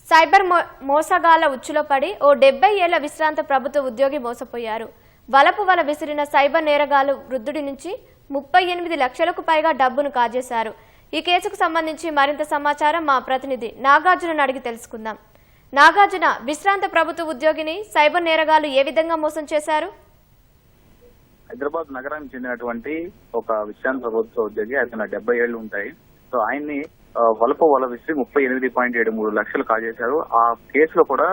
Cyber మోసగాళ్ల ఉచ్చులో పడి ఓ 70 ఏళ్ల విశ్రాంత ప్రభుత్వ ఉద్యోగి మోసపోయారు. వలపు వల విసిరిన సైబర్ నేరగాళ్లు వృద్ధుడి నుంచి 38 లక్షలకు పైగా డబ్బును కాజేశారు. ఈ కేసుకు సంబంధించి మరింత సమాచారం మా ప్రతినిధి నాగార్జునను అడిగి తెలుసుకుందాం. నాగార్జున, విశ్రాంత ప్రభుత్వ ఉద్యోగిని సైబర్ నేరగాళ్లు ఏ విధంగా మోసం చేశారు? హైదరాబాద్ నగరానికి చెందినటువంటి ఒక విశ్రాంత ప్రభుత్వ ఉద్యోగి, అతను 70 ఏళ్లు ఉంటాయి. సో ఆయన్ని వలప వల విసిరి 38.73 లక్షలు కాజేశారు. ఆ కేసులో కూడా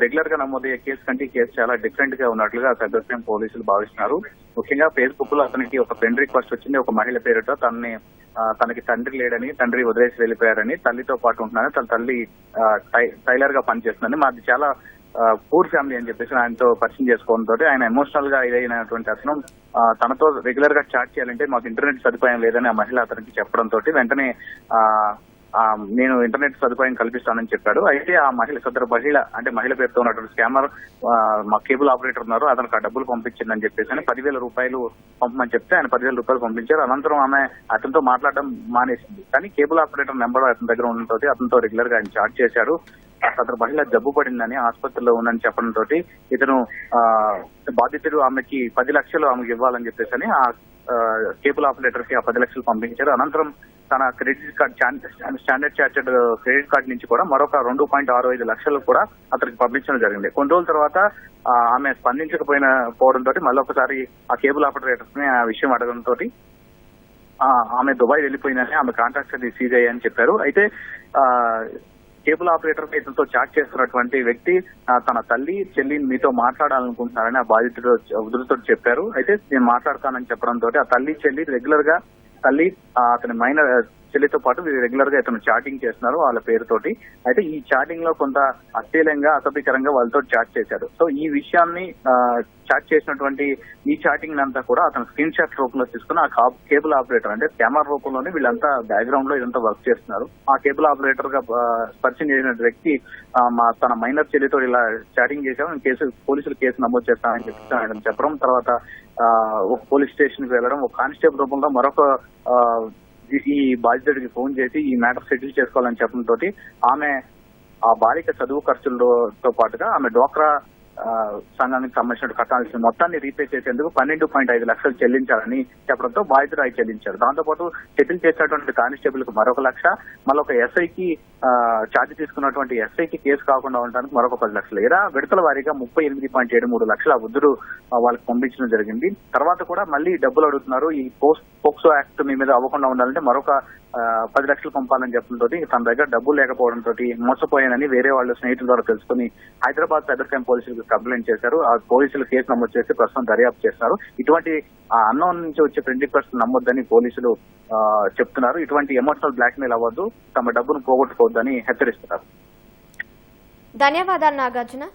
రెగ్యులర్ గా నమోదయ్యే కేసు కంటే కేసు చాలా డిఫరెంట్ గా ఉన్నట్లుగా సైబర్ క్రైమ్ పోలీసులు భావిస్తున్నారు. ముఖ్యంగా ఫేస్బుక్ లో అతనికి ఒక ఫ్రెండ్ రిక్వెస్ట్ వచ్చింది. ఒక మహిళ పేరుతో తనకి తండ్రి లేడని, తండ్రి వదిలేసి వెళ్లిపోయారని, తల్లితో పాటు ఉంటున్నారని, తన తల్లి టైలర్ గా పనిచేస్తుందని, మాది చాలా పూర్ ఫ్యామిలీ అని చెప్పేసి ఆయనతో పరిచయం చేసుకోవడంతో ఆయన ఎమోషనల్ గా ఇదైనటువంటి అతను తనతో రెగ్యులర్ గా చాట్ చేయాలంటే మాకు ఇంటర్నెట్ సదుపాయం లేదని ఆ మహిళ అతనికి చెప్పడంతో వెంటనే నేను ఇంటర్నెట్ సదుపాయం కల్పిస్తానని చెప్పాడు. అయితే ఆ మహిళ పేరుతో ఉన్నటువంటి స్కామర్ మా కేబుల్ ఆపరేటర్ ఉన్నారు, అతనికి ఆ డబ్బులు పంపించిందని చెప్పేసి 10,000 రూపాయలు పంపమని చెప్తే ఆయన 10,000 రూపాయలు పంపించారు. అనంతరం ఆమె అతనితో మాట్లాడడం మానేసింది. కానీ కేబుల్ ఆపరేటర్ నెంబర్ అతని దగ్గర ఉండటంతో అతనితో రెగ్యులర్ గా ఆయన చాట్ చేశాడు. అతను మహిళ జబ్బు పడిందని, ఆసుపత్రిలో ఉందని చెప్పడంతో ఇతను బాధితుడు ఆమెకి 10 లక్షలు ఆమెకి ఇవ్వాలని చెప్పేసి ఆ కేబుల్ ఆపరేటర్ కి ఆ 10 లక్షలు పంపించారు. అనంతరం తన credit card standard chartered credit card నుంచి కూడా మరొక 2.65 లక్షలు కూడా అతనికి పంపించడం జరిగింది. కొన్ని రోజుల తర్వాత ఆమె స్పందించకపోవడంతో మళ్ళీ ఒకసారి ఆ కేబుల్ ఆపరేటర్స్ ని ఆ విషయం అడగడంతో ఆమె దుబాయ్ వెళ్లిపోయిందని, ఆమె కాంట్రాక్ట్స్ అది సీజ్ అయ్యాయని చెప్పారు. అయితే కేబుల్ ఆపరేటర్ ఇతనితో చాట్ చేస్తున్నటువంటి వ్యక్తి తన తల్లి చెల్లిని మీతో మాట్లాడాలనుకుంటున్నారని ఆ బాధితుడు వృద్ధుడితో చెప్పారు. అయితే నేను మాట్లాడతానని చెప్పడంతో ఆ తల్లి చెల్లి రెగ్యులర్ గా అతని మైనర్ చెల్లితో పాటు రెగ్యులర్ గా ఇతను చాటింగ్ చేస్తున్నారు వాళ్ళ పేరుతోటి. అయితే ఈ చాటింగ్ లో కొంత అశ్లీలంగా, అసభ్యకరంగా వాళ్ళతో చాట్ చేశాడు. సో ఈ విషయాన్ని చాట్ చేసినటువంటి ఈ చాటింగ్ అంతా కూడా అతను స్క్రీన్ షాట్ రూపంలో తీసుకుని ఆ కేబుల్ ఆపరేటర్ అంటే కెమెరా రూపంలోనే వీళ్ళంతా బ్యాక్గ్రౌండ్ లో ఇదంతా వర్క్ చేస్తున్నారు. ఆ కేబుల్ ఆపరేటర్ గా పరిచయం చేసిన వ్యక్తి తన మైనర్ చెల్లితో ఇలా చాటింగ్ చేశారు, పోలీసులు కేసు నమోదు చేస్తామని చెప్పి ఆయన చెప్పడం, తర్వాత ఒక పోలీస్ స్టేషన్ కి వెళ్ళడం, ఒక కానిస్టేబుల్ రూపంలో మరొక ఈ బాధితుడికి ఫోన్ చేసి ఈ మ్యాటర్ సెటిల్ చేసుకోవాలని చెప్పడంతో ఆమె ఆ బాలిక చదువు ఖర్చులతో పాటుగా ఆమె డ్వాక్రా సంఘానికి సంబంధించిన కట్టాల్సిన మొత్తాన్ని రీపే చేసేందుకు 12.5 లక్షలు చెల్లించాలని చెప్పడంతో బాధితుడు అవి చెల్లించారు. దాంతోపాటు సెటిల్ చేసినటువంటి కానిస్టేబుల్ కు మరొక 1 లక్ష, మరొక ఎస్ఐకి ఛార్జ్ తీసుకున్నటువంటి ఎస్ఐకి కేసు కాకుండా ఉండడానికి మరొక 10 లక్షలు, ఇలా విడతల వారీగా 38.73 లక్షల వృద్ధుడు వాళ్ళకి పంపించడం జరిగింది. తర్వాత కూడా మళ్ళీ డబ్బులు అడుగుతున్నారు. ఈ పోక్సో యాక్ట్ మీ మీద అవ్వకుండా ఉండాలంటే మరొక 10 లక్షలు పంపాలని చెప్పడంతో తన దగ్గర డబ్బులు లేకపోవడంతో మోసపోయానని వేరే వాళ్ళ స్నేహితుల ద్వారా తెలుసుకుని హైదరాబాద్ సైబర్ క్రైమ్ పోలీసులకు కంప్లైంట్ చేశారు. ఆ పోలీసులు కేసు నమోదు చేసి ప్రస్తుతం దర్యాప్తు చేస్తున్నారు. ఇటువంటి అన్నోన్ నుంచి వచ్చే ఫ్రెండ్ రిక్వెస్ట్ నమ్మొద్దని పోలీసులు చెప్తున్నారు. ఇటువంటి ఎమోషనల్ బ్లాక్ మెయిల్ అవ్వద్దు, తమ డబ్బును పోగొట్టుకోవద్దని హెచ్చరిస్తున్నారు. ధన్యవాదాలు నాగార్జున.